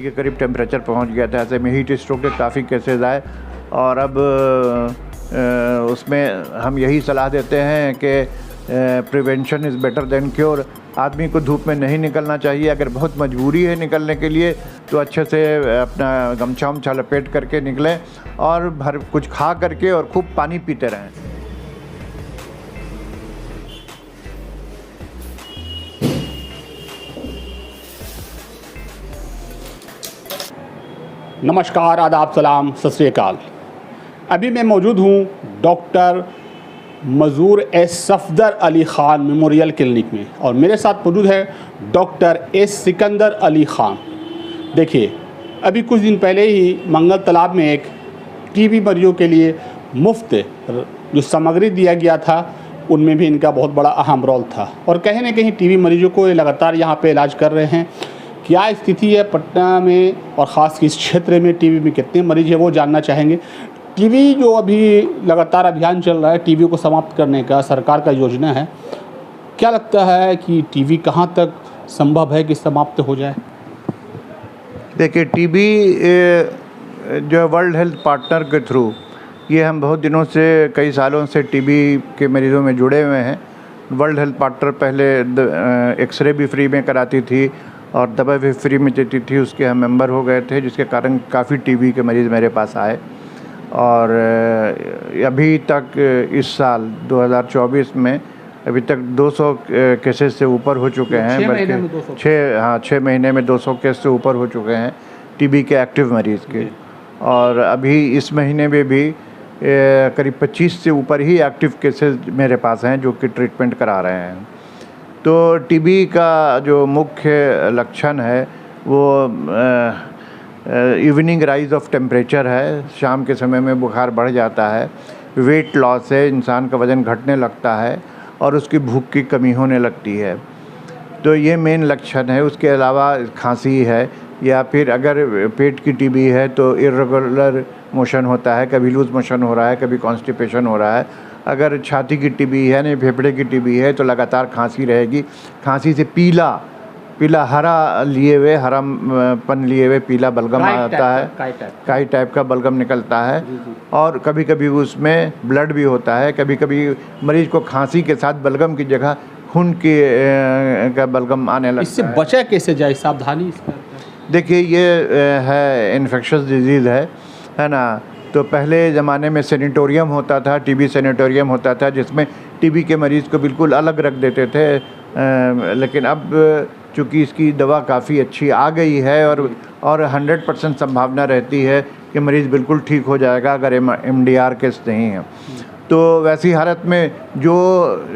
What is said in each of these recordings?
के करीब टेम्परेचर पहुंच गया था। ऐसे में हीट स्ट्रोक के काफ़ी केसेस आए और अब उसमें हम यही सलाह देते हैं कि prevention is better than cure. आदमी को धूप में नहीं निकलना चाहिए। अगर बहुत मजबूरी है निकलने के लिए तो अच्छे से अपना गमछा उमछा लपेट करके निकलें और भर कुछ खा करके और खूब पानी पीते रहें। नमस्कार, आदाब, सलाम, सत श्री अकाल। अभी मैं मौजूद हूँ डॉक्टर मजूर S Safdar Ali Khan memorial clinic में और मेरे साथ मौजूद है डॉक्टर एस सिकंदर अली ख़ान। देखिए, अभी कुछ दिन पहले ही मंगल तालाब में एक टीबी मरीजों के लिए मुफ्त जो सामग्री दिया गया था उनमें भी इनका बहुत बड़ा अहम रोल था और कहीं ना कहीं टीबी मरीजों को ये लगातार यहाँ पे इलाज कर रहे हैं। क्या स्थिति है पटना में और ख़ास इस क्षेत्र में टीबी में कितने मरीज हैं वो जानना चाहेंगे। टीबी जो अभी लगातार अभियान चल रहा है टीबी को समाप्त करने का, सरकार का योजना है, क्या लगता है कि टीबी कहाँ तक संभव है कि समाप्त हो जाए? देखिए, टीबी जो वर्ल्ड हेल्थ पार्टनर के थ्रू ये हम बहुत दिनों से, कई सालों से टीबी के मरीज़ों में जुड़े हुए हैं। वर्ल्ड हेल्थ पार्टनर पहले एक्सरे भी फ्री में कराती थी और दवा भी फ्री में देती थी, उसके हम मेंबर हो गए थे, जिसके कारण काफ़ी टीबी के मरीज़ मेरे पास आए। और अभी तक इस साल 2024 में अभी तक 200 केसेस से ऊपर हो चुके हैं। 6 महीने में 200 केस से ऊपर हो चुके हैं टीबी के एक्टिव मरीज़ के। और अभी इस महीने में भी करीब 25 से ऊपर ही एक्टिव केसेस मेरे पास हैं जो कि ट्रीटमेंट करा रहे हैं। तो टीबी का जो मुख्य लक्षण है वो इवनिंग राइज ऑफ टेम्परेचर है। शाम के समय में बुखार बढ़ जाता है, वेट लॉस है, इंसान का वज़न घटने लगता है और उसकी भूख की कमी होने लगती है। तो ये मेन लक्षण है। उसके अलावा खांसी है या फिर अगर पेट की टीबी है तो इर्रेगुलर मोशन होता है, कभी लूज़ मोशन हो रहा है, कभी कॉन्स्टिपेशन हो रहा है। अगर छाती की टीबी है, नहीं फेफड़े की टीबी है तो लगातार खांसी रहेगी। खांसी से पीला हरा लिए हुए, हरापन लिए हुए पीला बलगम आता है, काई टाइप का बलगम निकलता है। और कभी कभी उसमें ब्लड भी होता है। कभी कभी मरीज को खांसी के साथ बलगम की जगह खून की का बलगम आने लगता है। इससे बचा कैसे जाए, सावधानी इसका? देखिए, ये है इन्फेक्शस डिजीज़ है ना। तो पहले ज़माने में सेनेटोरियम होता था, टीबी सेनेटोरियम होता था, जिसमें टीबी के मरीज़ को बिल्कुल अलग रख देते थे। लेकिन अब चूँकि इसकी दवा काफ़ी अच्छी आ गई है और 100% संभावना रहती है कि मरीज़ बिल्कुल ठीक हो जाएगा अगर MDR केस नहीं है। तो वैसी हालत में जो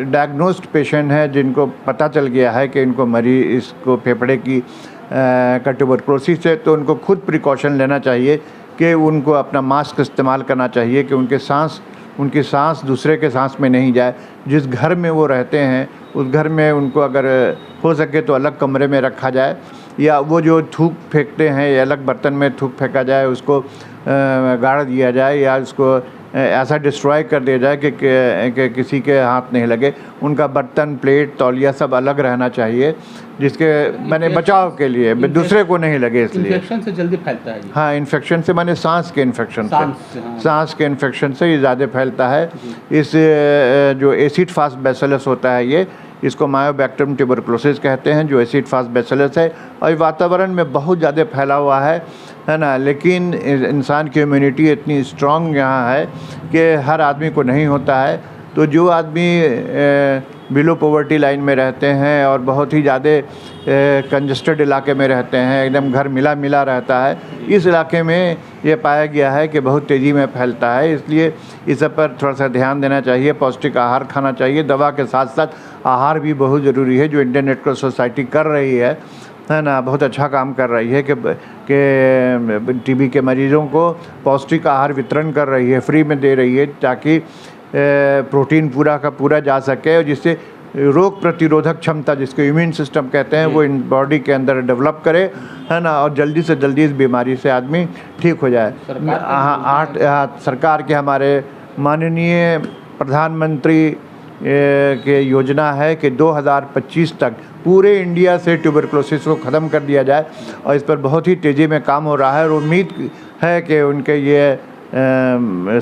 डायग्नोस्ड पेशेंट है, जिनको पता चल गया है कि इनको इसको फेफड़े की का ट्यूबरकुलोसिस है, तो उनको खुद प्रिकॉशन लेना चाहिए कि उनको अपना मास्क इस्तेमाल करना चाहिए कि उनकी सांस दूसरे के सांस में नहीं जाए। जिस घर में वो रहते हैं उस घर में उनको अगर हो सके तो अलग कमरे में रखा जाए, या वो जो थूक फेंकते हैं या अलग बर्तन में थूक फेंका जाए उसको गाड़ दिया जाए या उसको ऐसा डिस्ट्रॉय कर दिया जाए कि किसी के हाथ नहीं लगे। उनका बर्तन, प्लेट, तौलिया सब अलग रहना चाहिए, जिसके मैंने बचाव के लिए दूसरे को नहीं लगे। इसलिए इन्फेक्शन से जल्दी फैलता है। हाँ, इन्फेक्शन से माने सांस के इन्फेक्शन से, सांस के इन्फेक्शन से ये ज़्यादा फैलता है। इस जो एसिड फास्ट बैसिलस होता है ये, इसको मायोबैक्टीरियम ट्यूबरकुलोसिस कहते हैं, जो एसिड फास्ट बैसिलस है और वातावरण में बहुत ज़्यादा फैला हुआ है ना। लेकिन इंसान की इम्यूनिटी इतनी स्ट्रॉन्ग यहाँ है कि हर आदमी को नहीं होता है। तो जो आदमी बिलो पॉवर्टी लाइन में रहते हैं और बहुत ही ज़्यादा कंजस्टेड इलाके में रहते हैं, एकदम घर मिला रहता है, इस इलाके में ये पाया गया है कि बहुत तेज़ी में फैलता है। इसलिए इस सब पर थोड़ा सा ध्यान देना चाहिए। पौष्टिक आहार खाना चाहिए। दवा के साथ साथ आहार भी बहुत ज़रूरी है, जो इंडियन रेड क्रॉस सोसाइटी कर रही है ना। बहुत अच्छा काम कर रही है कि टीबी के मरीज़ों को पौष्टिक आहार वितरण कर रही है, फ्री में दे रही है, ताकि प्रोटीन पूरा का पूरा जा सके और जिससे रोग प्रतिरोधक क्षमता, जिसको इम्यून सिस्टम कहते हैं, वो इन बॉडी के अंदर डेवलप करे, है ना, और जल्दी से जल्दी इस बीमारी से आदमी ठीक हो जाए। सरकार के हमारे माननीय प्रधानमंत्री के योजना है कि 2025 तक पूरे इंडिया से ट्यूबरक्लोसिस को ख़त्म कर दिया जाए, और इस पर बहुत ही तेज़ी में काम हो रहा है और उम्मीद है कि उनके ये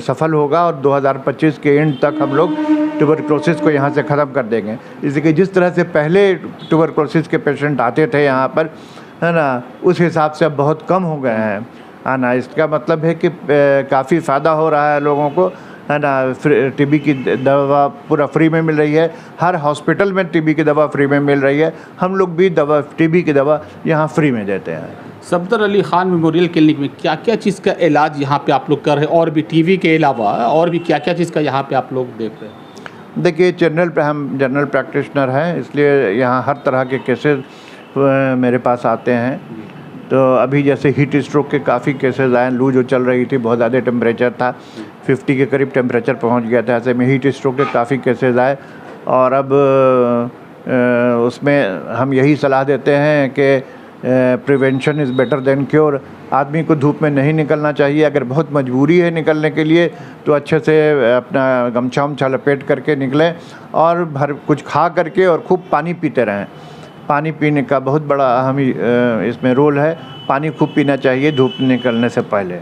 सफल होगा और 2025 के एंड तक हम लोग ट्यूबरक्लोसिस को यहाँ से ख़त्म कर देंगे। इसलिए जिस तरह से पहले ट्यूबरक्लोसिस के पेशेंट आते थे यहाँ पर, है ना, उस हिसाब से अब बहुत कम हो गए हैं, है ना। इसका मतलब है कि काफ़ी फ़ायदा हो रहा है लोगों को, है ना। टीबी की दवा पूरा फ्री में मिल रही है, हर हॉस्पिटल में टीबी की दवा फ्री में मिल रही है, हम लोग भी टीबी की दवा यहाँ फ्री में देते हैं। सफदर अली खान मेमोरियल क्लिनिक में क्या क्या चीज़ का इलाज यहाँ पे आप लोग कर रहे हैं, और भी टीबी के अलावा और भी क्या क्या चीज़ का यहाँ पे आप लोग देख रहे हैं? देखिए, हम जनरल प्रैक्टिशनर हैं, इसलिए यहाँ हर तरह के केसेस मेरे पास आते हैं। तो अभी जैसे हीट स्ट्रोक के काफ़ी केसेस आए, लू जो चल रही थी, बहुत ज़्यादा टेम्परेचर था, 50 के करीब टेम्परेचर पहुंच गया था, ऐसे में हीट स्ट्रोक के काफ़ी केसेस आए। और अब उसमें हम यही सलाह देते हैं कि prevention is better than cure. आदमी को धूप में नहीं निकलना चाहिए, अगर बहुत मजबूरी है निकलने के लिए तो अच्छे से अपना गमछा उमछा लपेट करके निकलें, और कुछ खा करके और खूब पानी पीते रहें। पानी पीने का बहुत बड़ा अहम इसमें रोल है, पानी खूब पीना चाहिए धूप निकलने से पहले।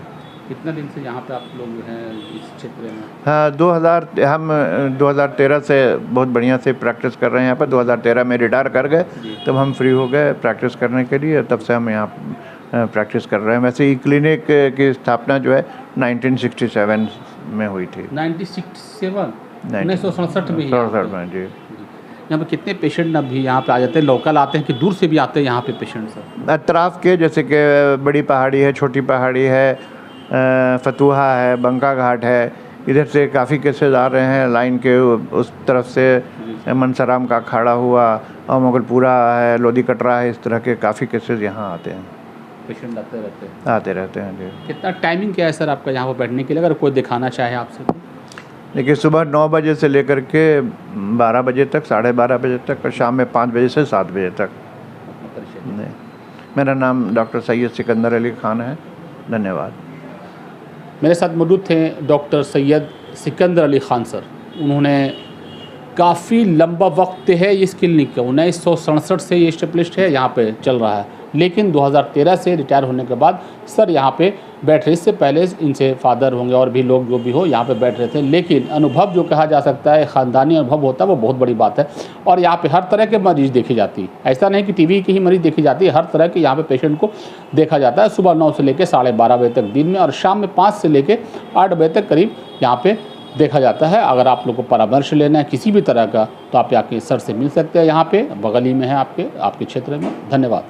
कितना दिन से यहाँ पे आप लोग हैं इस क्षेत्र में? हाँ, 2013 से बहुत बढ़िया से प्रैक्टिस कर रहे हैं यहाँ पर। 2013 में रिटायर कर गए, तब हम फ्री हो गए प्रैक्टिस करने के लिए, तब से हम यहाँ प्रैक्टिस कर रहे हैं। वैसे ही क्लिनिक की स्थापना जो है 1967 में हुई थी। 1967 में? 67 में जी। यहाँ पे कितने पेशेंट अभी यहाँ पे आ जाते हैं? लोकल आते हैं कि दूर से भी आते हैं यहाँ पे पेशेंट सर? अतराफ़ के, जैसे कि बड़ी पहाड़ी है, छोटी पहाड़ी है, फतुहा है, बंका घाट है, इधर से काफ़ी केसेस आ रहे हैं। लाइन के उस तरफ से मनसराम का अखाड़ा हुआ और मुगलपुरा है, लोधी कटरा है, इस तरह के काफ़ी केसेस यहाँ आते हैं। पेशेंट आते रहते हैं जी। कितना टाइमिंग क्या है सर आपका यहाँ पर बैठने के लिए, अगर कोई दिखाना चाहे आपसे तो? देखिए, सुबह 9 बजे से लेकर के 12 बजे तक, 12:30 बजे तक, और शाम में 5 बजे से 7 बजे तक। मेरा नाम डॉक्टर सैयद सिकंदर अली खान है। धन्यवाद। मेरे साथ मौजूद थे डॉक्टर सैयद सिकंदर अली खान सर। उन्होंने काफ़ी लंबा वक्त है इस क्लिनिक का, 1967 से ये एस्टेब्लिश्ड है, यहाँ पे चल रहा है, लेकिन 2013 से रिटायर होने के बाद सर यहाँ पे बैठ रहे। इससे पहले इनसे फादर होंगे और भी लोग जो भी हो यहाँ पे बैठ रहे थे, लेकिन अनुभव जो कहा जा सकता है, ख़ानदानी अनुभव होता है, वो बहुत बड़ी बात है। और यहाँ पे हर तरह के मरीज़ देखी जाती है, ऐसा नहीं कि टीबी की ही मरीज़ देखी जाती है, हर तरह के यहाँ पे पेशेंट को देखा जाता है। सुबह 9 से लेकर 12:30 बजे तक दिन में, और शाम में 5 से लेकर 8 बजे तक करीब यहाँ पे देखा जाता है। अगर आप लोग को परामर्श लेना है किसी भी तरह का, तो आप आके सर से मिल सकते हैं, यहाँ पे बगल ही में है आपके क्षेत्र में। धन्यवाद।